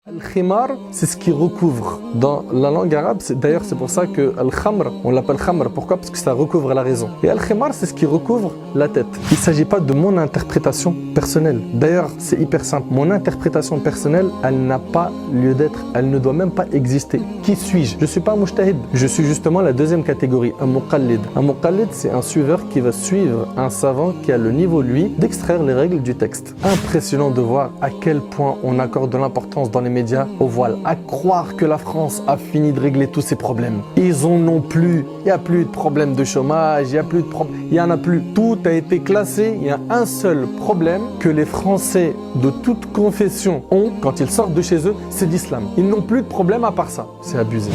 Al-khimar, c'est ce qui recouvre. Dans la langue arabe, d'ailleurs c'est pour ça que al-khamr, on l'appelle khamr. Pourquoi? Parce que ça recouvre la raison. Et al-khimar, c'est ce qui recouvre la tête. Il ne s'agit pas de mon interprétation personnelle. D'ailleurs, c'est hyper simple. Mon interprétation personnelle, elle n'a pas lieu d'être. Elle ne doit même pas exister. Qui suis-je? Je ne suis pas un mujtahid. Je suis justement la deuxième catégorie, un muqallid. Un muqallid, c'est un suiveur qui va suivre un savant qui a le niveau, lui, d'extraire les règles du texte. Impressionnant de voir à quel point on accorde de l'importance dans les médias au voile, à croire que la France a fini de régler tous ses problèmes. Ils en ont plus, il n'y a plus de problème de chômage, il n'y en a plus. Tout a été classé, il y a un seul problème que les Français de toute confession ont quand ils sortent de chez eux, c'est l'islam. Ils n'ont plus de problème à part ça, c'est abusé.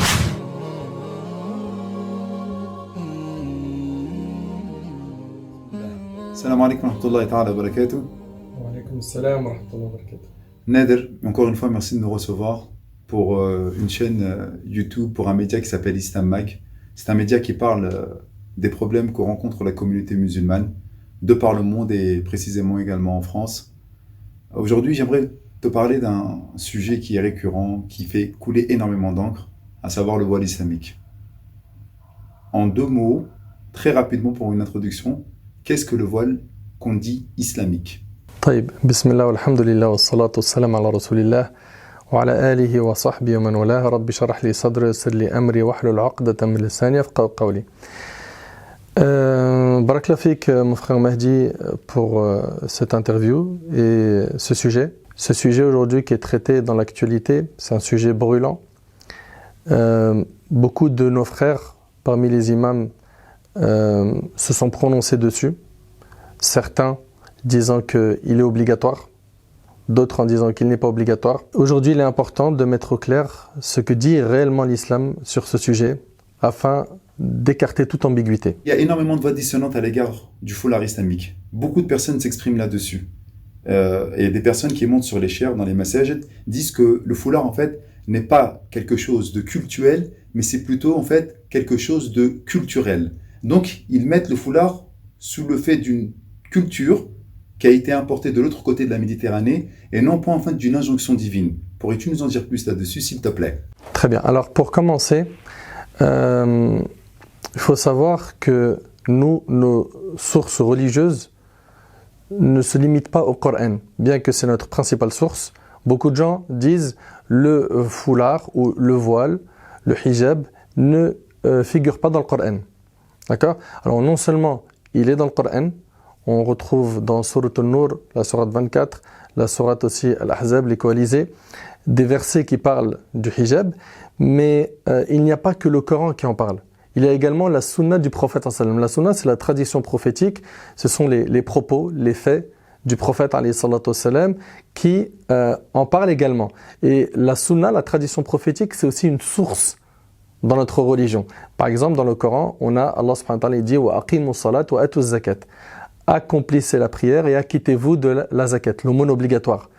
Salam alaikum wa rahmatullahi ta'ala wa barakatuh. Wa alaikum salam wa rahmatullahi wa barakatuh. Nader, encore une fois, merci de nous recevoir pour une chaîne YouTube, pour un média qui s'appelle Islam Mag. C'est un média qui parle des problèmes que rencontre la communauté musulmane de par le monde et précisément également en France. Aujourd'hui, j'aimerais te parler d'un sujet qui est récurrent, qui fait couler énormément d'encre, à savoir le voile islamique. En deux mots, très rapidement pour une introduction, qu'est-ce que le voile qu'on dit islamique? طيب بسم الله والحمد لله والصلاة والسلام على رسول الله وعلى آله وصحبه ومن والاه رب اشرح لي صدري ويسر لي أمري واحلل عقدة من لساني يفقهوا قولي. Barakallahu fik mon frère Mahdi pour cette interview et ce sujet. Ce sujet aujourd'hui qui est traité dans l'actualité, c'est un sujet brûlant. Beaucoup de nos frères parmi les imams se sont prononcés dessus. Certains disant qu'il est obligatoire, d'autres en disant qu'il n'est pas obligatoire. Aujourd'hui, il est important de mettre au clair ce que dit réellement l'islam sur ce sujet, afin d'écarter toute ambiguïté. Il y a énormément de voix dissonantes à l'égard du foulard islamique. Beaucoup de personnes s'expriment là-dessus. Et des personnes qui montent sur les chairs dans les massages disent que le foulard, en fait, n'est pas quelque chose de cultuel, mais c'est plutôt, en fait, quelque chose de culturel. Donc, ils mettent le foulard sous le fait d'une culture qui a été importé de l'autre côté de la Méditerranée et non pas en fait d'une injonction divine. Pourrais-tu nous en dire plus là-dessus, s'il te plaît? Très bien. Alors, pour commencer, il faut savoir que nous, nos sources religieuses ne se limitent pas au Coran, bien que c'est notre principale source. Beaucoup de gens disent le foulard ou le voile, le hijab, ne figure pas dans le Coran. D'accord? Alors, non seulement il est dans le Coran, on retrouve dans Sourate An-Nur, la sourate 24, la sourate aussi Al-Ahzab, les coalisés, des versets qui parlent du hijab, mais il n'y a pas que le Coran qui en parle. Il y a également la sunna du prophète. La sunna, c'est la tradition prophétique, ce sont les propos, les faits du prophète qui en parlent également. Et la sunna, la tradition prophétique, c'est aussi une source dans notre religion. Par exemple, dans le Coran, on a Allah subhanahu wa ta'ala dit « Wa aqimu salat wa atu zakat » accomplissez la prière et acquittez-vous de la zakat, l'aumône obligatoire.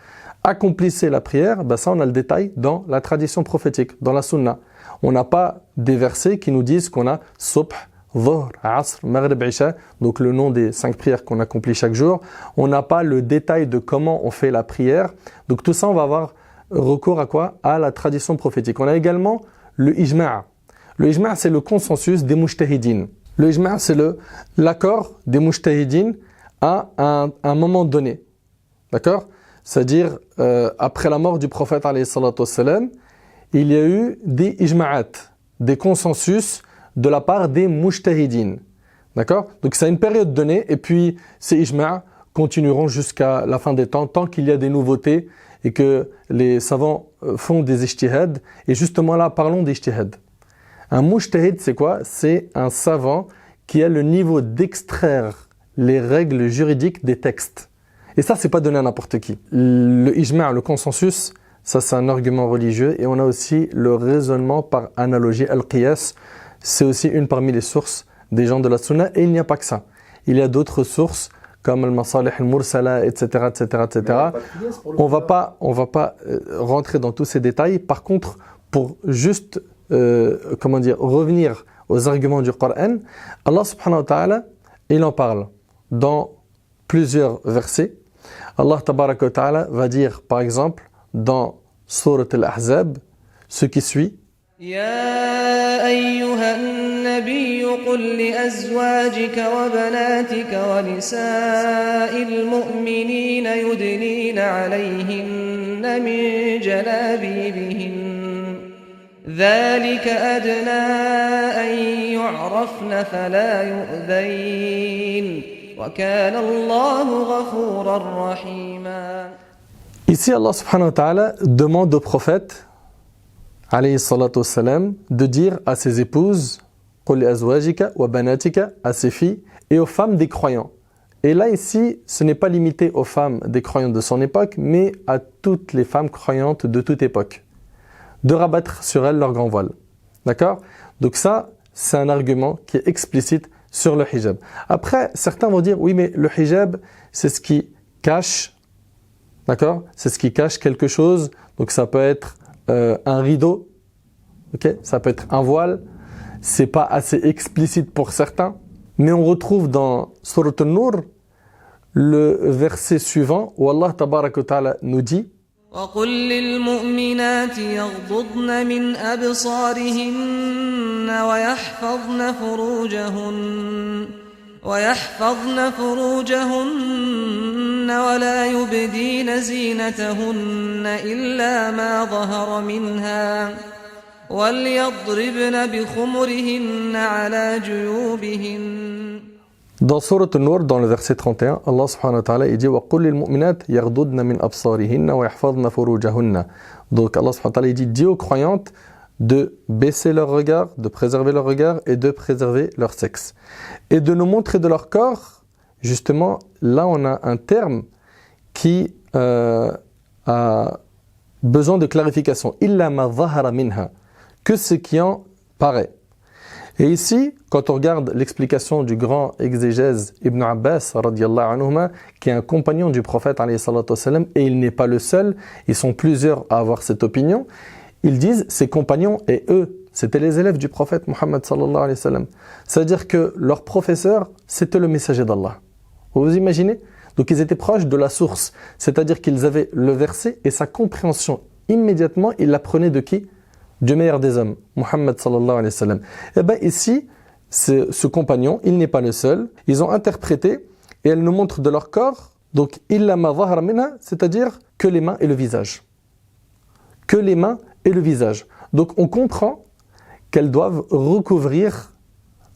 Accomplissez la prière, ça on a le détail dans la tradition prophétique, dans la sunna. On n'a pas des versets qui nous disent qu'on a subh, dhuhr, asr, maghrib, isha, donc le nom des 5 prières qu'on accomplit chaque jour. On n'a pas le détail de comment on fait la prière. Donc tout ça, on va avoir recours à quoi? À la tradition prophétique. On a également le ijma'. Le ijma', c'est le consensus des mujtahidines. Le ijma', c'est l'accord des mujtahidines à un moment donné. D'accord? C'est-à-dire, après la mort du prophète, il y a eu des ijma'at, des consensus de la part des mujtahidines. D'accord? Donc, c'est une période donnée, et puis ces ijma' continueront jusqu'à la fin des temps, tant qu'il y a des nouveautés et que les savants font des ijtihad. Et justement là, parlons d'ijtihad. Un mujtahid, c'est quoi? C'est un savant qui a le niveau d'extraire les règles juridiques des textes. Et ça, c'est pas donné à n'importe qui. Le ijma', le consensus, ça c'est un argument religieux. Et on a aussi le raisonnement par analogie, al-qiyas. C'est aussi une parmi les sources des gens de la sunna. Et il n'y a pas que ça. Il y a d'autres sources comme al-masalih al-mursala, etc., etc., etc. On va pas rentrer dans tous ces détails. Par contre, pour juste revenir aux arguments du Coran, Allah subhanahu wa ta'ala, il en parle dans plusieurs versets. Allah tabaraka wa ta'ala va dire par exemple dans Surat al-Ahzab, ce qui suit. يا أيها النبي قل لأزواجك وبناتك ونساء المؤمنين يدنين عليهن من جلابيبهن ذلك أدنى أن يعرفن فلا يؤذين وكان الله غفورا رحيما. Ici, Allah subhanahu wa ta'ala demande au prophète alayhi salatu wassalam, de dire à ses épouses, qul azwajika wa banatika, à ses filles, et aux femmes des croyants. Et là, ici, ce n'est pas limité aux femmes des croyants de son époque, mais à toutes les femmes croyantes de toute époque, de rabattre sur elles leur grand voile. D'accord? Donc ça, c'est un argument qui est explicite sur le hijab. Après, certains vont dire, oui, mais le hijab, c'est ce qui cache, d'accord? C'est ce qui cache quelque chose, donc ça peut être un rideau, okay? Ça peut être un voile, c'est pas assez explicite pour certains, mais on retrouve dans Surat An-Nur le verset suivant où Allah tabaraka wa ta'ala nous dit وَقُلْ لِلْمُؤْمِنَاتِ يَغْضُضْنَ مِنْ أَبْصَارِهِنَّ ويحفظن فروجهن ولا يبدين زينتهن إلا ما ظهر منها وليضربن بخمرهن على جيوبهن. Dans Surat An-Nur, dans le verset 31, Allah subhanahu wa ta'ala dit وَقُلْ لِلْمُؤْمِنَاتِ يَغْضُضْنَ مِنْ أَبْصَارِهِنَّ وَيَحْفَظْنَ فُرُوجَهُنَّ. Donc Allah subhanahu wa ta'ala dit aux croyantes de baisser leur regard, de préserver leur regard et de préserver leur sexe. Et de nous montrer de leur corps, justement, là on a un terme qui a besoin de clarification. Illa ma zahara minha, que ce qui en paraît. Et ici, quand on regarde l'explication du grand exégèse Ibn Abbas, radiyallahu anhuma, qui est un compagnon du prophète, alayhi salatu wassalam, et il n'est pas le seul, ils sont plusieurs à avoir cette opinion, ils disent, ses compagnons et eux, c'était les élèves du prophète Muhammad sallallahu alayhi wa sallam. C'est-à-dire que leur professeur, c'était le messager d'Allah. Vous imaginez? Donc ils étaient proches de la source. C'est-à-dire qu'ils avaient le verset et sa compréhension. Immédiatement, ils l'apprenaient de qui? Du meilleur des hommes, Muhammad sallallahu alayhi wa sallam. Et bien ici, ce compagnon, il n'est pas le seul. Ils ont interprété et elles nous montrent de leur corps. Donc, illa ma zahara minha, c'est-à-dire que les mains et le visage. Que les mains et le visage. Donc on comprend qu'elles doivent recouvrir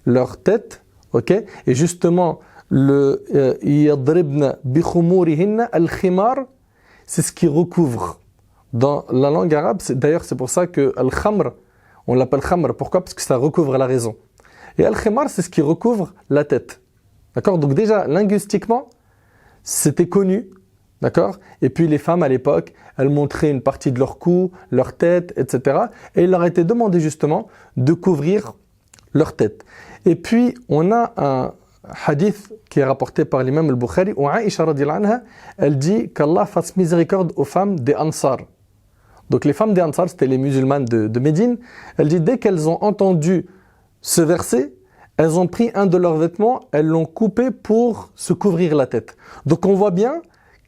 leur tête, ok? Et justement, le yadribna bi khumurihinna al-khimar, c'est ce qui recouvre. Dans la langue arabe, d'ailleurs c'est pour ça que al-khamr, on l'appelle khamr. Pourquoi? Parce que ça recouvre la raison. Et al-khimar, c'est ce qui recouvre la tête. D'accord? Donc déjà, linguistiquement, c'était connu. D'accord? Et puis les femmes à l'époque, elles montraient une partie de leur cou, leur tête, etc. Et il leur a été demandé justement de couvrir leur tête. Et puis on a un hadith qui est rapporté par l'imam al-Bukhari où Aïcha radhiyallahu anha, elle dit qu'Allah fasse miséricorde aux femmes des Ansar. Donc les femmes des Ansar, c'était les musulmanes de Médine. Elle dit dès qu'elles ont entendu ce verset, elles ont pris un de leurs vêtements, elles l'ont coupé pour se couvrir la tête. Donc on voit bien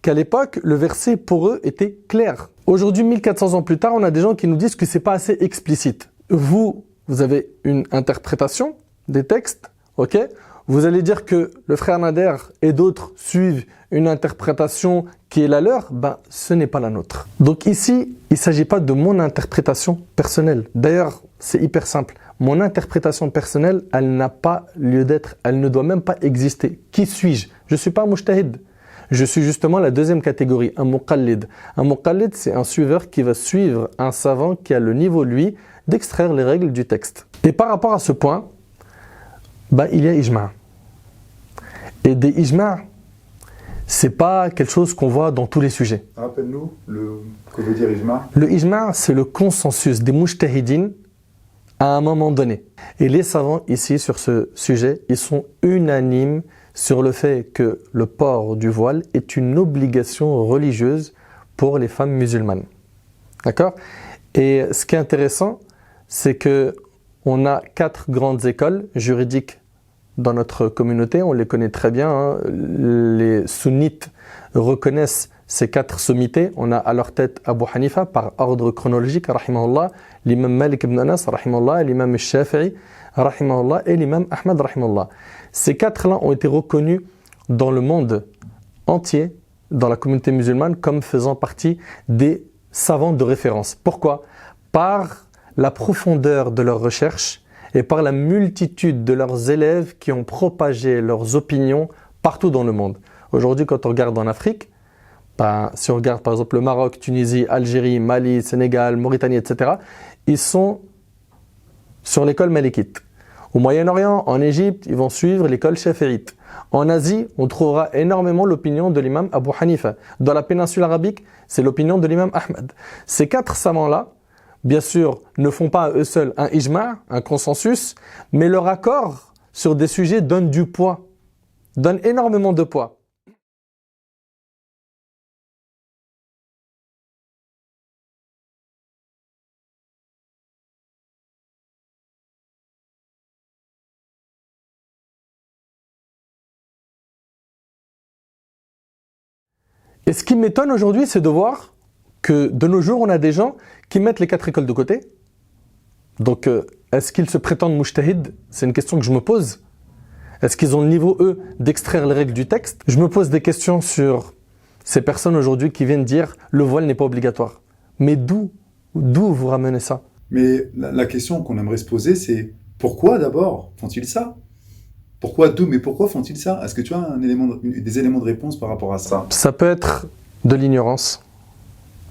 qu'à l'époque, le verset pour eux était clair. Aujourd'hui, 1400 ans plus tard, on a des gens qui nous disent que c'est pas assez explicite. Vous avez une interprétation des textes, ok? Vous allez dire que le frère Nader et d'autres suivent une interprétation qui est la leur, ben ce n'est pas la nôtre. Donc ici, il ne s'agit pas de mon interprétation personnelle. D'ailleurs, c'est hyper simple. Mon interprétation personnelle, elle n'a pas lieu d'être, elle ne doit même pas exister. Qui suis-je? Je ne suis pas un mujtahid. Je suis justement la deuxième catégorie, un muqallid. Un muqallid, c'est un suiveur qui va suivre un savant qui a le niveau, lui, d'extraire les règles du texte. Et par rapport à ce point, il y a ijma'. Et des ijma', c'est pas quelque chose qu'on voit dans tous les sujets. Rappelle-nous ce que veut dire ijma'. Le ijma', c'est le consensus des mujtahidines à un moment donné. Et les savants ici, sur ce sujet, ils sont unanimes sur le fait que le port du voile est une obligation religieuse pour les femmes musulmanes. D'accord? Et ce qui est intéressant, c'est que on a 4 grandes écoles juridiques dans notre communauté, on les connaît très bien. Les sunnites reconnaissent ces 4 sommités, on a à leur tête Abu Hanifa par ordre chronologique, rahimahullah, l'imam Malik ibn Anas, rahimahullah, l'imam Shafi'i, rahimahullah, et l'imam Ahmad, rahimahullah. Ces 4-là ont été reconnus dans le monde entier, dans la communauté musulmane, comme faisant partie des savants de référence. Pourquoi? Par la profondeur de leurs recherches et par la multitude de leurs élèves qui ont propagé leurs opinions partout dans le monde. Aujourd'hui, quand on regarde en Afrique, si on regarde par exemple le Maroc, Tunisie, Algérie, Mali, Sénégal, Mauritanie, etc., ils sont sur l'école malikite. Au Moyen-Orient, en Égypte, ils vont suivre l'école shafi'ite. En Asie, on trouvera énormément l'opinion de l'imam Abu Hanifa. Dans la péninsule arabique, c'est l'opinion de l'imam Ahmed. Ces 4 savants-là, bien sûr, ne font pas à eux seuls un ijma', un consensus, mais leur accord sur des sujets donne du poids, donne énormément de poids. Et ce qui m'étonne aujourd'hui, c'est de voir que de nos jours, on a des gens qui mettent les 4 écoles de côté. Donc, est-ce qu'ils se prétendent mujtahid? C'est une question que je me pose. Est-ce qu'ils ont le niveau, eux, d'extraire les règles du texte? Je me pose des questions sur ces personnes aujourd'hui qui viennent dire le voile n'est pas obligatoire. Mais d'où vous ramenez ça? Mais la question qu'on aimerait se poser, c'est pourquoi d'abord font-ils ça? Pourquoi d'où? Mais pourquoi font-ils ça? Est-ce que tu as des éléments de réponse par rapport à ça? Ça peut être de l'ignorance.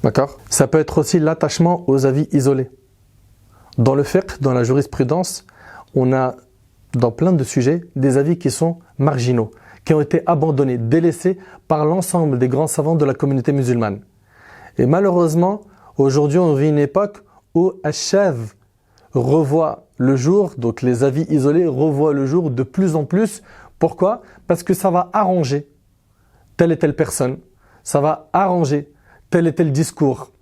D'accord? Ça peut être aussi l'attachement aux avis isolés. Dans le fiqh, dans la jurisprudence, on a, dans plein de sujets, des avis qui sont marginaux, qui ont été abandonnés, délaissés par l'ensemble des grands savants de la communauté musulmane. Et malheureusement, aujourd'hui, on vit une époque où Ash-Shadh revoit le jour, donc les avis isolés revoient le jour de plus en plus. Pourquoi? Parce que ça va arranger telle et telle personne, ça va arranger tel et tel discours.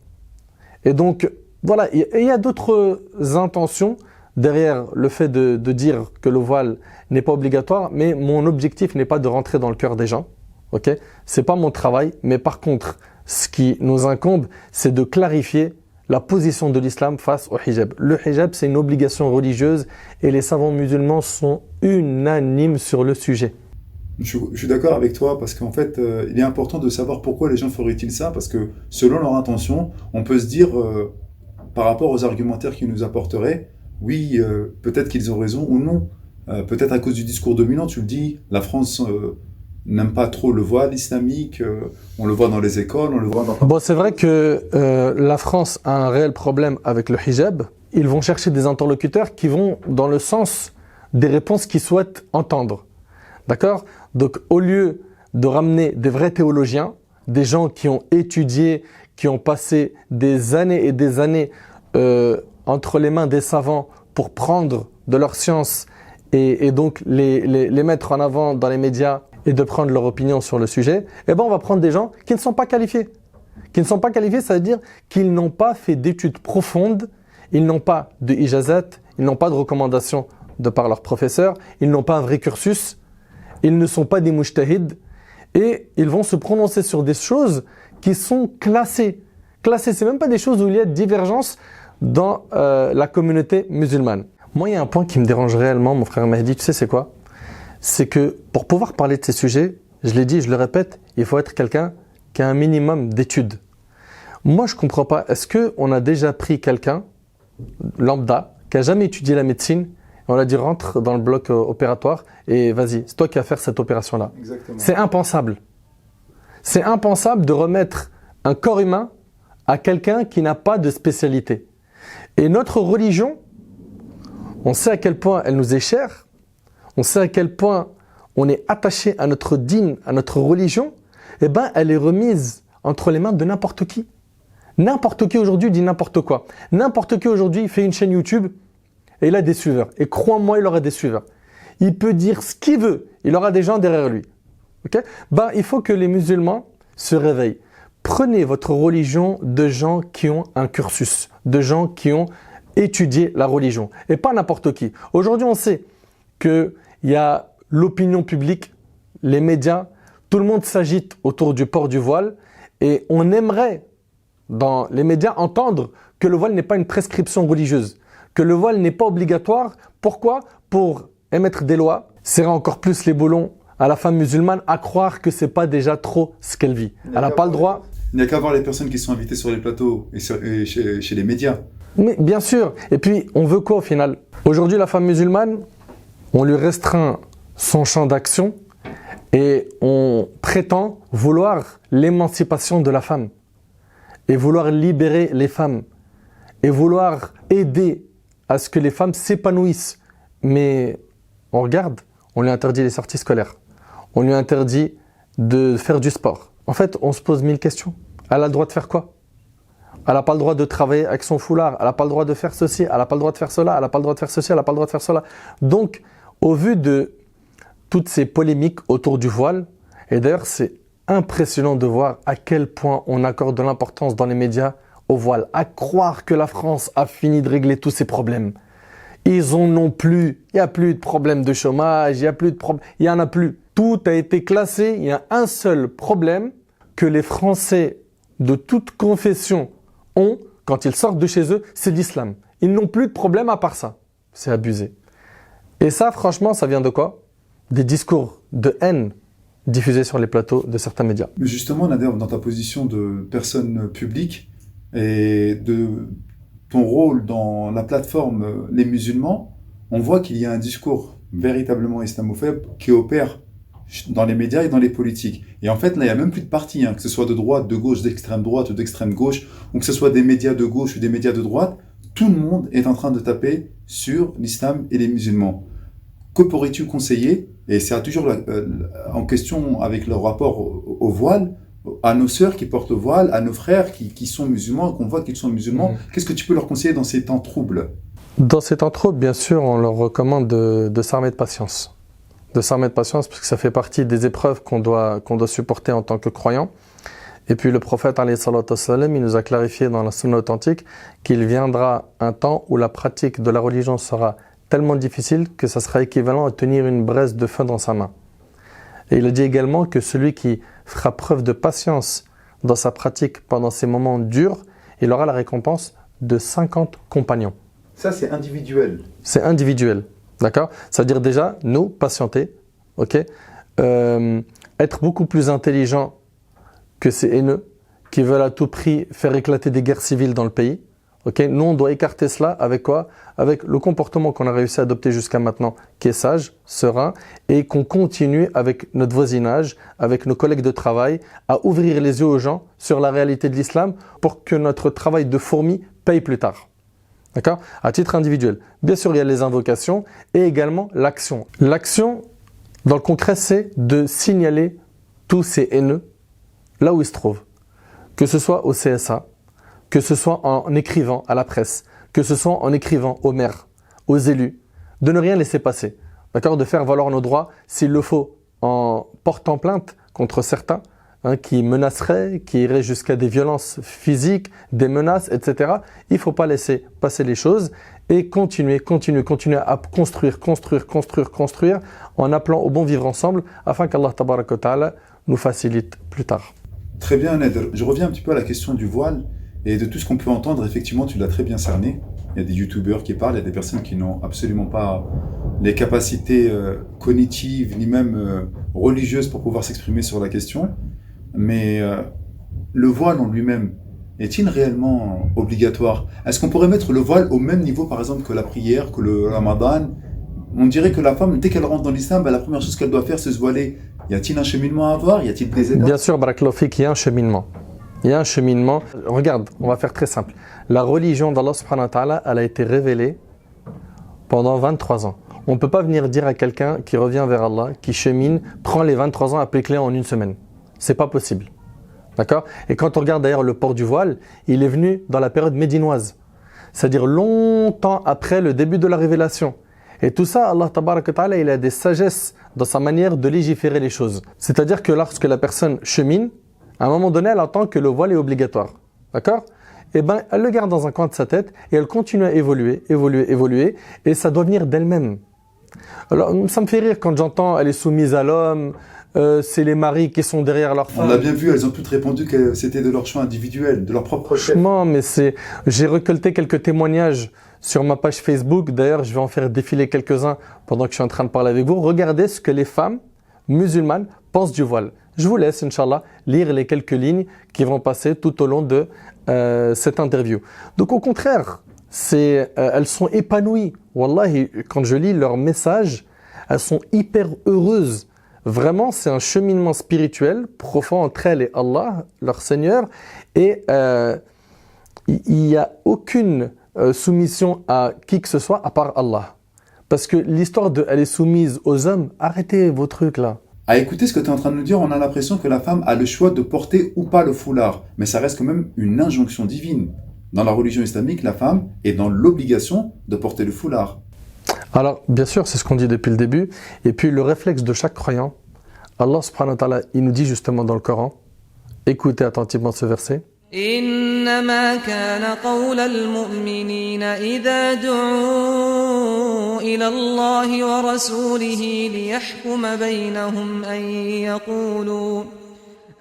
Et donc, voilà, il y a d'autres intentions derrière le fait de dire que le voile n'est pas obligatoire, mais mon objectif n'est pas de rentrer dans le cœur des gens. Ok? C'est pas mon travail, mais par contre, ce qui nous incombe, c'est de clarifier la position de l'islam face au hijab. Le hijab, c'est une obligation religieuse et les savants musulmans sont unanimes sur le sujet. Je suis d'accord avec toi parce qu'en fait, il est important de savoir pourquoi les gens feraient-ils ça, parce que selon leur intention, on peut se dire, par rapport aux argumentaires qu'ils nous apporteraient, oui, peut-être qu'ils ont raison ou non. Peut-être à cause du discours dominant, tu le dis, la France n'aime pas trop le voile islamique, on le voit dans les écoles, on le voit dans... Bon, c'est vrai que la France a un réel problème avec le hijab. Ils vont chercher des interlocuteurs qui vont dans le sens des réponses qu'ils souhaitent entendre. D'accord? Donc, au lieu de ramener des vrais théologiens, des gens qui ont étudié, qui ont passé des années et des années entre les mains des savants pour prendre de leur science et donc les mettre en avant dans les médias et de prendre leur opinion sur le sujet, eh ben on va prendre des gens qui ne sont pas qualifiés. Qui ne sont pas qualifiés, ça veut dire qu'ils n'ont pas fait d'études profondes, ils n'ont pas de ijazat, ils n'ont pas de recommandations de par leurs professeurs, ils n'ont pas un vrai cursus, ils ne sont pas des mujtahid et ils vont se prononcer sur des choses qui sont classées. Classées, c'est même pas des choses où il y a divergence dans la communauté musulmane. Moi, il y a un point qui me dérange réellement, mon frère Mahdi, tu sais c'est quoi? C'est que pour pouvoir parler de ces sujets, je l'ai dit, je le répète, il faut être quelqu'un qui a un minimum d'études. Moi, je ne comprends pas. Est-ce qu'on a déjà pris quelqu'un, lambda, qui n'a jamais étudié la médecine, et on l'a dit rentre dans le bloc opératoire et vas-y, c'est toi qui vas faire cette opération-là. Exactement. C'est impensable. C'est impensable de remettre un corps humain à quelqu'un qui n'a pas de spécialité. Et notre religion, on sait à quel point elle nous est chère, on sait à quel point on est attaché à notre dîn, à notre religion, eh ben, elle est remise entre les mains de n'importe qui. N'importe qui aujourd'hui dit n'importe quoi. N'importe qui aujourd'hui fait une chaîne YouTube et il a des suiveurs. Et crois-moi, il aura des suiveurs. Il peut dire ce qu'il veut, il aura des gens derrière lui. Okay? Ben, il faut que les musulmans se réveillent. Prenez votre religion de gens qui ont un cursus, de gens qui ont étudié la religion et pas n'importe qui. Aujourd'hui, on sait qu'il y a l'opinion publique, les médias, tout le monde s'agite autour du port du voile Et on aimerait, dans les médias, entendre que le voile n'est pas une prescription religieuse, que le voile n'est pas obligatoire. Pourquoi? Pour émettre des lois, serrer encore plus les boulons à la femme musulmane à croire que c'est pas déjà trop ce qu'elle vit. Elle n'a pas le droit. Il n'y a qu'à voir les personnes qui sont invitées sur les plateaux et chez les médias. Mais bien sûr. Et puis, on veut quoi au final? Aujourd'hui, la femme musulmane, on lui restreint son champ d'action et on prétend vouloir l'émancipation de la femme et vouloir libérer les femmes et vouloir aider à ce que les femmes s'épanouissent. Mais on regarde, on lui interdit les sorties scolaires, on lui interdit de faire du sport. En fait, on se pose 1000 questions. Elle a le droit de faire quoi? Elle n'a pas le droit de travailler avec son foulard, elle n'a pas le droit de faire ceci, elle n'a pas le droit de faire cela, elle n'a pas le droit de faire ceci, elle n'a pas le droit de faire cela. Donc, au vu de toutes ces polémiques autour du voile, et d'ailleurs c'est impressionnant de voir à quel point on accorde de l'importance dans les médias au voile, à croire que la France a fini de régler tous ces problèmes. Ils en ont plus, il n'y a plus de problème de chômage, il n'y en a plus. Tout a été classé, il y a un seul problème que les Français de toute confession ont quand ils sortent de chez eux, c'est l'islam. Ils n'ont plus de problème à part ça. C'est abusé. Et ça, franchement, ça vient de quoi? Des discours de haine diffusés sur les plateaux de certains médias. Mais justement, Nader, dans ta position de personne publique et de ton rôle dans la plateforme Les Musulmans, on voit qu'il y a un discours véritablement islamophobe qui opère dans les médias et dans les politiques. Et en fait, là, il n'y a même plus de parti, que ce soit de droite, de gauche, d'extrême droite ou d'extrême gauche, ou que ce soit des médias de gauche ou des médias de droite, tout le monde est en train de taper sur l'islam et les musulmans. Que pourrais-tu conseiller, et c'est toujours en question avec le rapport au voile, à nos sœurs qui portent le voile, à nos frères qui sont musulmans, qu'on voit qu'ils sont musulmans, qu'est-ce que tu peux leur conseiller dans ces temps troubles? Dans ces temps troubles, bien sûr, on leur recommande de s'armer de patience. De s'armer de patience, parce que ça fait partie des épreuves qu'on doit supporter en tant que croyant. Et puis le prophète, alayhi salatu wassalam, il nous a clarifié dans la sunna authentique qu'il viendra un temps où la pratique de la religion sera tellement difficile que ça sera équivalent à tenir une braise de feu dans sa main. Et il a dit également que celui qui fera preuve de patience dans sa pratique pendant ces moments durs, il aura la récompense de 50 compagnons. Ça, c'est individuel. C'est individuel, d'accord? C'est-à-dire déjà, nous, patienter, ok? Être beaucoup plus intelligent que ces haineux qui veulent à tout prix faire éclater des guerres civiles dans le pays. Okay, nous, on doit écarter cela avec quoi? Avec le comportement qu'on a réussi à adopter jusqu'à maintenant, qui est sage, serein, et qu'on continue avec notre voisinage, avec nos collègues de travail, à ouvrir les yeux aux gens sur la réalité de l'islam pour que notre travail de fourmi paye plus tard. D'accord? À titre individuel. Bien sûr, il y a les invocations et également l'action. L'action, dans le concret, c'est de signaler tous ces haineux là où ils se trouvent. Que ce soit au CSA, que ce soit en écrivant à la presse, que ce soit en écrivant aux maires, aux élus, de ne rien laisser passer, d'accord, de faire valoir nos droits, s'il le faut, en portant plainte contre certains qui menaceraient, qui iraient jusqu'à des violences physiques, des menaces, etc. Il ne faut pas laisser passer les choses et continuer à construire, en appelant au bon vivre ensemble, afin qu'Allah tabaraka wa ta'ala nous facilite plus tard. Très bien, Nader. Je reviens un petit peu à la question du voile. Et de tout ce qu'on peut entendre, effectivement, tu l'as très bien cerné. Il y a des youtubeurs qui parlent, il y a des personnes qui n'ont absolument pas les capacités cognitives ni même religieuses pour pouvoir s'exprimer sur la question. Mais le voile en lui-même, est-il réellement obligatoire? Est-ce qu'on pourrait mettre le voile au même niveau, par exemple, que la prière, que le ramadan? On dirait que la femme, dès qu'elle rentre dans l'islam, la première chose qu'elle doit faire, c'est se voiler. Y a-t-il un cheminement à avoir? Y a-t-il des étapes? Bien sûr, Barakallahu fik, il y a un cheminement. Il y a un cheminement. Regarde, on va faire très simple. La religion d'Allah subhanahu wa ta'ala, elle a été révélée pendant 23 ans. On ne peut pas venir dire à quelqu'un qui revient vers Allah, qui chemine, prend les 23 ans, applique-les en une semaine. C'est pas possible. D'accord? Et quand on regarde d'ailleurs le port du voile, il est venu dans la période médinoise. C'est-à-dire longtemps après le début de la révélation. Et tout ça, Allah tabaraka wa ta'ala, il a des sagesses dans sa manière de légiférer les choses. C'est-à-dire que lorsque la personne chemine, à un moment donné, elle entend que le voile est obligatoire. D'accord? Eh bien, elle le garde dans un coin de sa tête et elle continue à évoluer. Et ça doit venir d'elle-même. Alors, ça me fait rire quand j'entends elle est soumise à l'homme, c'est les maris qui sont derrière leur On femme. l'a bien vu, elles ont toutes répondu que c'était de leur choix individuel, de leur propre chef. Franchement, mais j'ai récolté quelques témoignages sur ma page Facebook. D'ailleurs, je vais en faire défiler quelques-uns pendant que je suis en train de parler avec vous. Regardez ce que les femmes musulmanes pensent du voile. Je vous laisse, Inch'Allah, lire les quelques lignes qui vont passer tout au long de cette interview. Donc, au contraire, elles sont épanouies. Wallahi, quand je lis leurs messages, elles sont hyper heureuses. Vraiment, c'est un cheminement spirituel profond entre elles et Allah, leur Seigneur. Et il n'y a aucune soumission à qui que ce soit à part Allah. Parce que l'histoire de elle est soumise aux hommes, arrêtez vos trucs là. À écouter ce que tu es en train de nous dire, on a l'impression que la femme a le choix de porter ou pas le foulard. Mais ça reste quand même une injonction divine. Dans la religion islamique, la femme est dans l'obligation de porter le foulard. Alors, bien sûr, c'est ce qu'on dit depuis le début. Et puis, le réflexe de chaque croyant, Allah subhanahu wa ta'ala, il nous dit justement dans le Coran, écoutez attentivement ce verset. إنما كان قول المؤمنين إذا دعوا إلى الله ورسوله ليحكم بينهم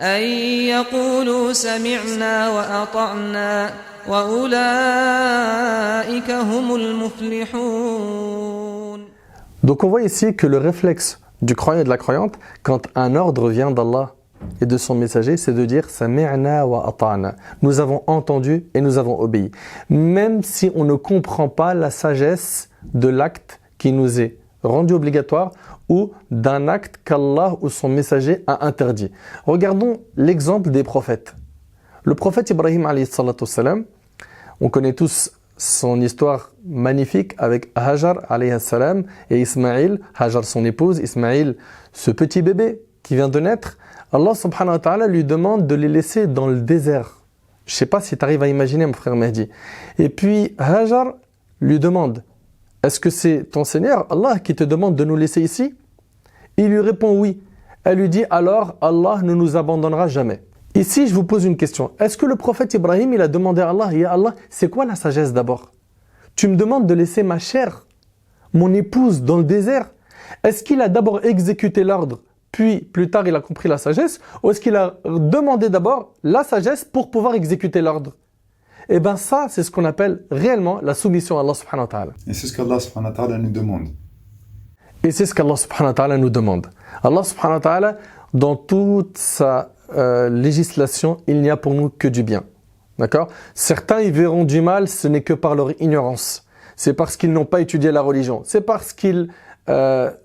أن يقولوا سمعنا وأطعنا وأولئك هم المفلحون. Donc on voit ici que le réflexe du croyant et de la croyante, quand un ordre vient d'Allah et de son messager, c'est de dire Sami'na wa ata'na. Nous avons entendu et nous avons obéi. Même si on ne comprend pas la sagesse de l'acte qui nous est rendu obligatoire ou d'un acte qu'Allah ou son messager a interdit. Regardons l'exemple des prophètes. Le prophète Ibrahim alayhi salatu wassalam, on connaît tous son histoire magnifique avec Hajar alayhi salam et Ismaïl, Hajar son épouse, Ismaïl ce petit bébé qui vient de naître. Allah subhanahu wa ta'ala lui demande de les laisser dans le désert. Je ne sais pas si tu arrives à imaginer, mon frère Mehdi. Et puis Hajar lui demande, est-ce que c'est ton Seigneur Allah qui te demande de nous laisser ici? Il lui répond oui. Elle lui dit, alors Allah ne nous abandonnera jamais. Ici, je vous pose une question. Est-ce que le prophète Ibrahim, il a demandé à Allah, ya Allah, c'est quoi la sagesse d'abord? Tu me demandes de laisser ma chair, mon épouse, dans le désert? Est-ce qu'il a d'abord exécuté l'ordre, puis plus tard il a compris la sagesse? Ou est-ce qu'il a demandé d'abord la sagesse pour pouvoir exécuter l'ordre? Eh bien ça, c'est ce qu'on appelle réellement la soumission à Allah subhanahu wa ta'ala. Et c'est ce qu'Allah subhanahu wa ta'ala nous demande. Et c'est ce qu'Allah subhanahu wa ta'ala nous demande. Allah subhanahu wa ta'ala, dans toute sa législation, il n'y a pour nous que du bien. D'accord? Certains y verront du mal, ce n'est que par leur ignorance. C'est parce qu'ils n'ont pas étudié la religion. C'est parce qu'ils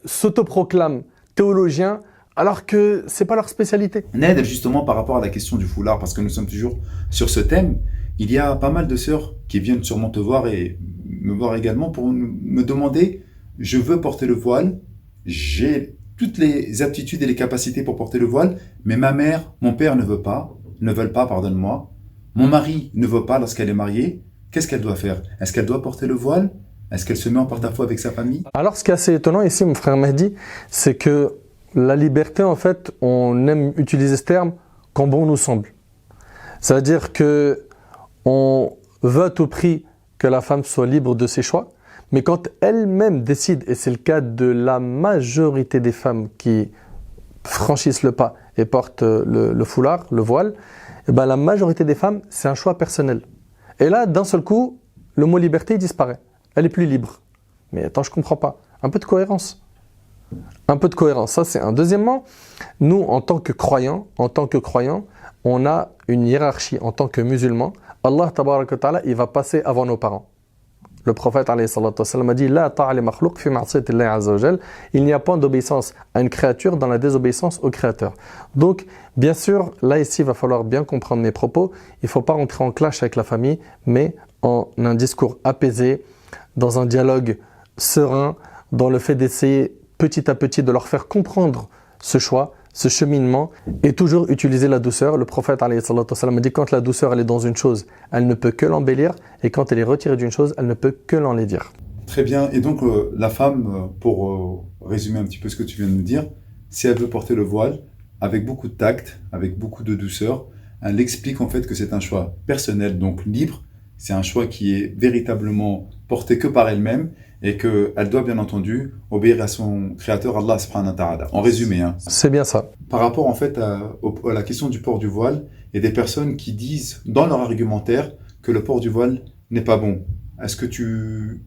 s'autoproclament théologiens alors que ce n'est pas leur spécialité. Ned, justement par rapport à la question du foulard, parce que nous sommes toujours sur ce thème, il y a pas mal de sœurs qui viennent sûrement te voir et me voir également pour me demander, je veux porter le voile, j'ai toutes les aptitudes et les capacités pour porter le voile, mais ma mère, mon père ne veulent pas, pardonne-moi. Mon mari ne veut pas lorsqu'elle est mariée. Qu'est-ce qu'elle doit faire? Est-ce qu'elle doit porter le voile? Est-ce qu'elle se met en porte-à-faux avec sa famille? Alors, ce qui est assez étonnant ici, mon frère Mehdi, c'est que la liberté, en fait, on aime utiliser ce terme quand bon nous semble. C'est-à-dire que on veut à tout prix que la femme soit libre de ses choix, mais quand elle-même décide, et c'est le cas de la majorité des femmes qui franchissent le pas et portent le foulard, le voile, et ben la majorité des femmes, c'est un choix personnel. Et là, d'un seul coup, le mot liberté il disparaît. Elle est plus libre. Mais attends, je comprends pas. Un peu de cohérence. Un peu de cohérence, ça c'est un. Deuxièmement, nous, en tant que croyants, on a une hiérarchie en tant que musulmans. Allah, tabaraka wa ta'ala, il va passer avant nos parents. Le prophète alayhi salatu wassalam a dit La ta'ali makhlouq fi ma'siyati Allah azza wa jal. Il n'y a point d'obéissance à une créature dans la désobéissance au créateur. Donc, bien sûr, là ici, il va falloir bien comprendre mes propos. Il ne faut pas rentrer en clash avec la famille, mais en un discours apaisé, dans un dialogue serein, dans le fait d'essayer petit à petit de leur faire comprendre ce choix, ce cheminement, et toujours utiliser la douceur. Le prophète alayhi salatu wassalam a dit quand la douceur elle est dans une chose, elle ne peut que l'embellir, et quand elle est retirée d'une chose, elle ne peut que l'enlaidir. Très bien, et donc la femme, pour résumer un petit peu ce que tu viens de nous dire, si elle veut porter le voile, avec beaucoup de tact, avec beaucoup de douceur, elle explique en fait que c'est un choix personnel, donc libre, c'est un choix qui est véritablement porté que par elle-même et qu'elle doit bien entendu obéir à son créateur Allah subhanahu wa ta'ala. En résumé, hein. C'est bien ça. Par rapport en fait à la question du port du voile, il y a des personnes qui disent dans leur argumentaire que le port du voile n'est pas bon. Est-ce que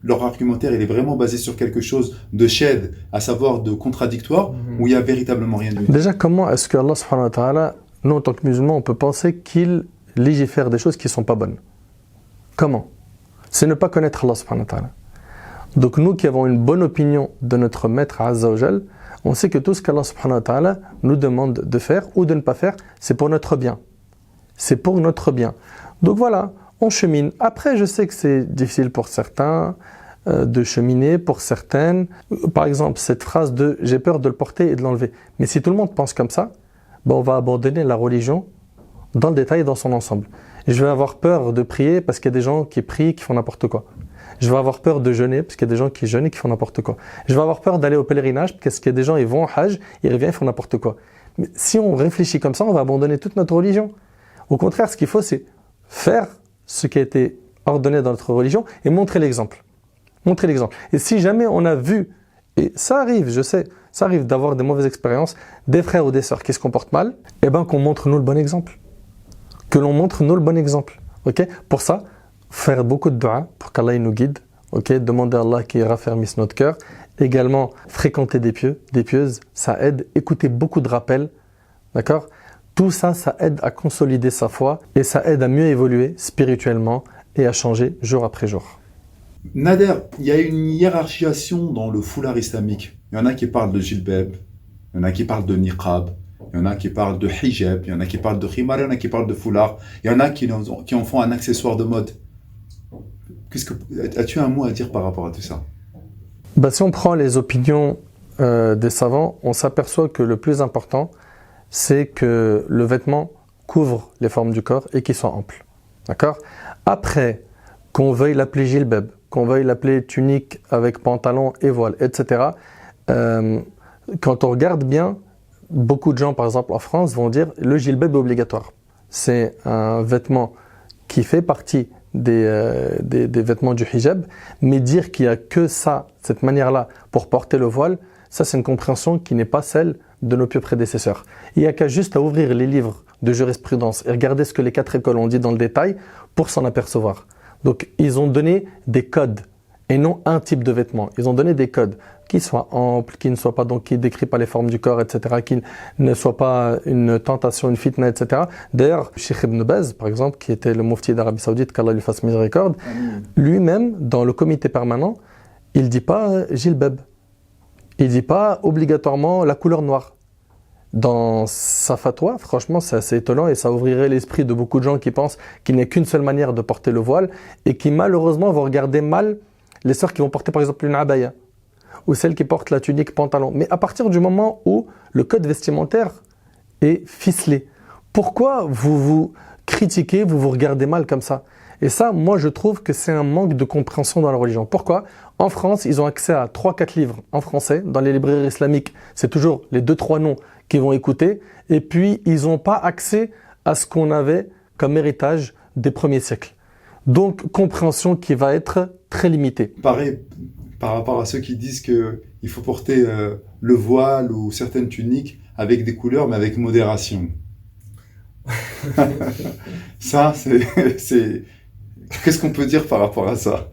leur argumentaire il est vraiment basé sur quelque chose de shed, à savoir de contradictoire, ou il y a véritablement rien du tout? Déjà, comment est-ce que Allah subhanahu wa ta'ala, nous en tant que musulmans, on peut penser qu'il légifère des choses qui ne sont pas bonnes? Comment? C'est ne pas connaître Allah subhanahu wa ta'ala. Donc nous qui avons une bonne opinion de notre maître Azza wa Jal, on sait que tout ce qu'Allah subhanahu wa ta'ala nous demande de faire ou de ne pas faire, c'est pour notre bien. C'est pour notre bien. Donc voilà, on chemine. Après, je sais que c'est difficile pour certains de cheminer, pour certaines. Par exemple, cette phrase de « j'ai peur de le porter et de l'enlever ». Mais si tout le monde pense comme ça, ben on va abandonner la religion dans le détail et dans son ensemble. Je vais avoir peur de prier parce qu'il y a des gens qui prient et qui font n'importe quoi. Je vais avoir peur de jeûner parce qu'il y a des gens qui jeûnent et qui font n'importe quoi. Je vais avoir peur d'aller au pèlerinage parce qu'il y a des gens qui vont au Hajj, ils reviennent, ils font n'importe quoi. Mais si on réfléchit comme ça, on va abandonner toute notre religion. Au contraire, ce qu'il faut, c'est faire ce qui a été ordonné dans notre religion et montrer l'exemple. Montrer l'exemple. Et si jamais on a vu, et ça arrive, je sais, ça arrive d'avoir des mauvaises expériences, des frères ou des sœurs qui se comportent mal, eh bien qu'on montre nous le bon exemple. Que l'on montre nous le bon exemple. Okay? Pour ça, faire beaucoup de dua pour qu'Allah nous guide. Okay? Demander à Allah qu'il raffermisse notre cœur. Également, fréquenter des pieux, des pieuses, ça aide. Écouter beaucoup de rappels. D'accord? Tout ça, ça aide à consolider sa foi et ça aide à mieux évoluer spirituellement et à changer jour après jour. Nader, il y a une hiérarchisation dans le foulard islamique. Il y en a qui parlent de jilbab, il y en a qui parlent de niqab, il y en a qui parlent de hijab, il y en a qui parlent de khimar, il y en a qui parlent de foulard, il y en a qui en font un accessoire de mode. As-tu un mot à dire par rapport à tout ça? Si on prend les opinions des savants, on s'aperçoit que le plus important, c'est que le vêtement couvre les formes du corps et qu'il soit ample. D'accord? Après, qu'on veuille l'appeler jilbab, qu'on veuille l'appeler tunique avec pantalon et voile, etc. Quand on regarde bien, beaucoup de gens, par exemple en France, vont dire le jilbab est obligatoire. C'est un vêtement qui fait partie des vêtements du hijab, mais dire qu'il n'y a que ça, cette manière-là, pour porter le voile, ça c'est une compréhension qui n'est pas celle de nos pieux prédécesseurs. Il n'y a qu'à juste à ouvrir les livres de jurisprudence et regarder ce que les 4 écoles ont dit dans le détail pour s'en apercevoir. Donc ils ont donné des codes et non un type de vêtement. Ils ont donné des codes qui soient amples, qui ne soient pas donc qui décrivent pas les formes du corps, etc., qui ne soient pas une tentation, une fitna, etc. D'ailleurs, Cheikh Ibn Baz, par exemple, qui était le mufti d'Arabie Saoudite, qu'Allah lui fasse miséricorde, lui-même, dans le comité permanent, il dit pas jilbab. Il dit pas obligatoirement la couleur noire. Dans sa fatwa, franchement, c'est assez étonnant et ça ouvrirait l'esprit de beaucoup de gens qui pensent qu'il n'y a qu'une seule manière de porter le voile et qui malheureusement vont regarder mal les sœurs qui vont porter par exemple une abaya ou celles qui portent la tunique pantalon. Mais à partir du moment où le code vestimentaire est ficelé, pourquoi vous vous critiquez, vous vous regardez mal comme ça? Et ça, moi, je trouve que c'est un manque de compréhension dans la religion. Pourquoi? En France, ils ont accès à 3-4 livres en français. Dans les librairies islamiques, c'est toujours les 2-3 noms qu'ils vont écouter. Et puis, ils n'ont pas accès à ce qu'on avait comme héritage des premiers siècles. Donc, compréhension qui va être très limitée. Pareil, par rapport à ceux qui disent qu'il faut porter le voile ou certaines tuniques avec des couleurs, mais avec modération. Ça, c'est... Qu'est-ce qu'on peut dire par rapport à ça?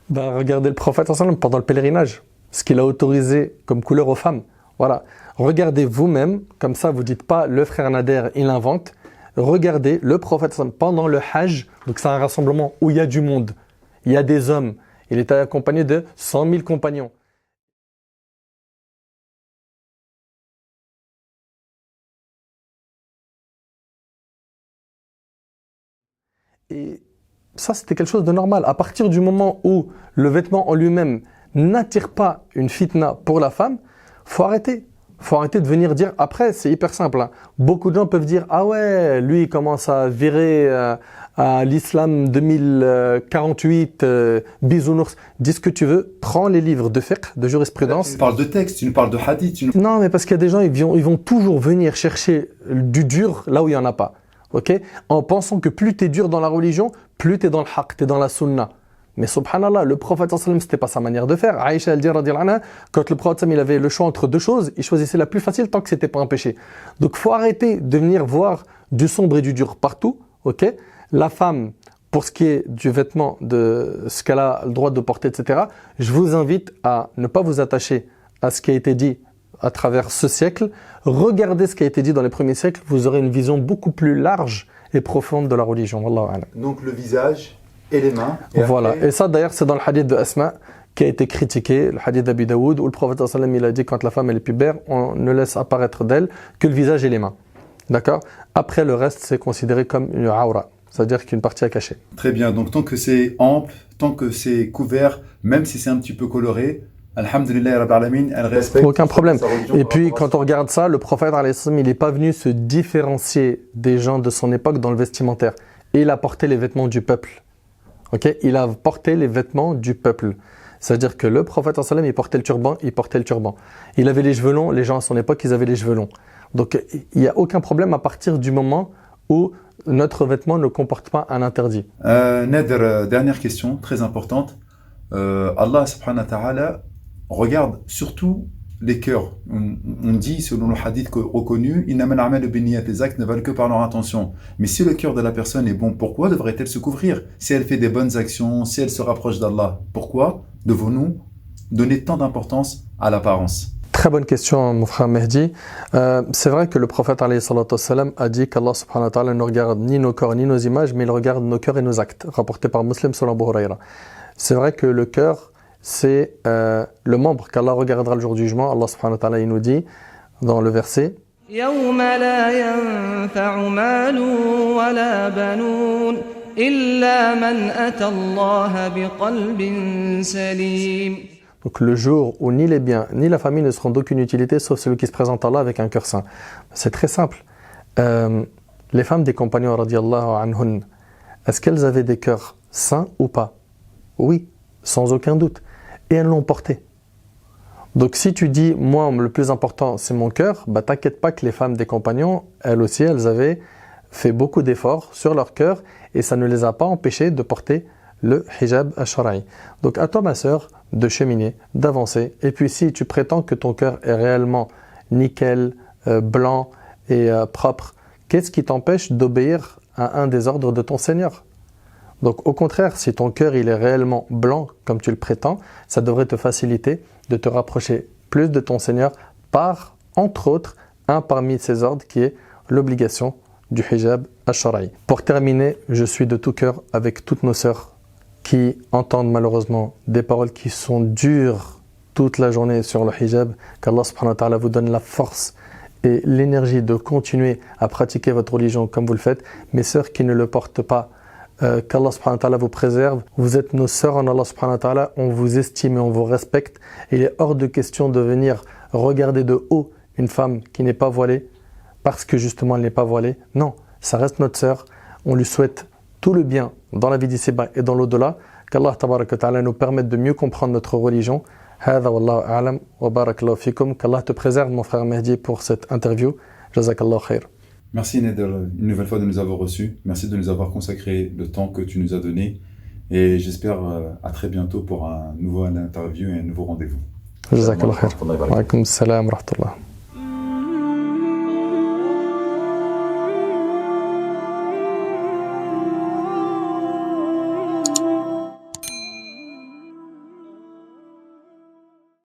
Regardez le prophète pendant le pèlerinage, ce qu'il a autorisé comme couleur aux femmes. Voilà. Regardez vous-même, comme ça vous ne dites pas le frère Nader, il invente. Regardez le prophète pendant le Hajj, donc c'est un rassemblement où il y a du monde, il y a des hommes. Il était accompagné de 100 000 compagnons. Et ça, c'était quelque chose de normal. À partir du moment où le vêtement en lui-même n'attire pas une fitna pour la femme, faut arrêter. Faut arrêter de venir dire. Après, c'est hyper simple. Hein. Beaucoup de gens peuvent dire ah ouais, lui il commence à virer à l'islam 2048, bisounours. Dis ce que tu veux. Prends les livres de fiqh, de jurisprudence. Tu parles de texte, tu nous parles de hadith. Non, mais parce qu'il y a des gens, ils vont toujours venir chercher du dur là où il n'y en a pas. Okay, en pensant que plus tu es dur dans la religion, plus tu es dans le haqq, tu es dans la sunna. Mais subhanallah, le prophète sallallahu alayhi wa sallam, c'était pas sa manière de faire. Aïcha, elle dit, radiyallahu anha, quand le prophète sallallahu alayhi wa sallam, il avait le choix entre deux choses, il choisissait la plus facile tant que c'était pas un péché. Donc, faut arrêter de venir voir du sombre et du dur partout, ok? La femme, pour ce qui est du vêtement, de ce qu'elle a le droit de porter, etc., je vous invite à ne pas vous attacher à ce qui a été dit à travers ce siècle. Regardez ce qui a été dit dans les premiers siècles, vous aurez une vision beaucoup plus large et profonde de la religion. Wallahu a'lam. Donc le visage et les mains. Et voilà. après... Et ça, d'ailleurs, c'est dans le hadith de Asma qui a été critiqué, le hadith d'Abi Daoud, où le prophète sallallahu alayhi wa sallam, il a dit quand la femme elle est pubère, on ne laisse apparaître d'elle que le visage et les mains. D'accord? Après, le reste, c'est considéré comme une aura, c'est-à-dire qu'une partie à cacher. Très bien. Donc tant que c'est ample, tant que c'est couvert, même si c'est un petit peu coloré, alhamdulillah rabbil alamin, elle respecte. Aucun problème. sa religion Et par puis, rapport à quand on regarde ça, le prophète alayhi wa sallam, il n'est pas venu se différencier des gens de son époque dans le vestimentaire. Et il a porté les vêtements du peuple. Ok? Il a porté les vêtements du peuple. C'est-à-dire que le prophète sallallahu alayhi wa sallam, il portait le turban. Il avait les cheveux longs, les gens à son époque, ils avaient les cheveux longs. Donc, il n'y a aucun problème à partir du moment où notre vêtement ne comporte pas un interdit. Nader, dernière question, très importante. Allah subhanahu wa ta'ala regarde surtout les cœurs. On dit, selon le hadith reconnu, les actes ne valent que par leur intention. Mais si le cœur de la personne est bon, pourquoi devrait-elle se couvrir? Si elle fait des bonnes actions, si elle se rapproche d'Allah, pourquoi devons-nous donner tant d'importance à l'apparence? Très bonne question, mon frère Mehdi. C'est vrai que le prophète alayhi salatu wassalam, a dit qu'Allah subhanahu wa ta'ala ne regarde ni nos corps ni nos images, mais il regarde nos cœurs et nos actes, rapporté par Muslim selon Abu Huraira. C'est vrai que le cœur, c'est le membre qu'Allah regardera le jour du jugement. Allah subhanahu wa ta'ala, il nous dit dans le verset يوم لا ينفع مال ولا بنون إلا من أتى الله بقلب سليم. Donc le jour où ni les biens ni la famille ne seront d'aucune utilité sauf celui qui se présente à Allah avec un cœur saint. C'est très simple. Les femmes des compagnons radiyallahu anhun, est-ce qu'elles avaient des cœurs saints ou pas? Oui, sans aucun doute. Et elles l'ont porté. Donc si tu dis, moi le plus important c'est mon cœur, bah t'inquiète pas que les femmes des compagnons, elles aussi, elles avaient fait beaucoup d'efforts sur leur cœur et ça ne les a pas empêchées de porter le hijab ash-shara'i. Donc à toi ma sœur, de cheminer, d'avancer. Et puis si tu prétends que ton cœur est réellement nickel, blanc et propre, qu'est-ce qui t'empêche d'obéir à un des ordres de ton Seigneur? Donc au contraire, si ton cœur il est réellement blanc comme tu le prétends, ça devrait te faciliter de te rapprocher plus de ton Seigneur par, entre autres, un parmi ces ordres qui est l'obligation du hijab ash-shara'i. Pour terminer, je suis de tout cœur avec toutes nos sœurs qui entendent malheureusement des paroles qui sont dures toute la journée sur le hijab, qu'Allah subhanahu wa ta'ala vous donne la force et l'énergie de continuer à pratiquer votre religion comme vous le faites. Mes sœurs qui ne le portent pas, qu'Allah subhanahu wa ta'ala vous préserve. Vous êtes nos sœurs en Allah subhanahu wa ta'ala, on vous estime et on vous respecte. Et il est hors de question de venir regarder de haut une femme qui n'est pas voilée parce que justement elle n'est pas voilée. Non, ça reste notre sœur. On lui souhaite tout le bien dans la vie d'ici-bas et dans l'au-delà. Qu'Allah tabaraka wa ta'ala nous permette de mieux comprendre notre religion. Hada wallahu a'lam wa barakallahu fikum. Qu'Allah te préserve mon frère Mehdi pour cette interview. Jazakallahu khair. Merci Nader, une nouvelle fois de nous avoir reçus. Merci de nous avoir consacré le temps que tu nous as donné. Et j'espère à très bientôt pour un nouveau interview et un nouveau rendez-vous. Jazakallahu khair. Wa alaykum assalam wa rahmatullah.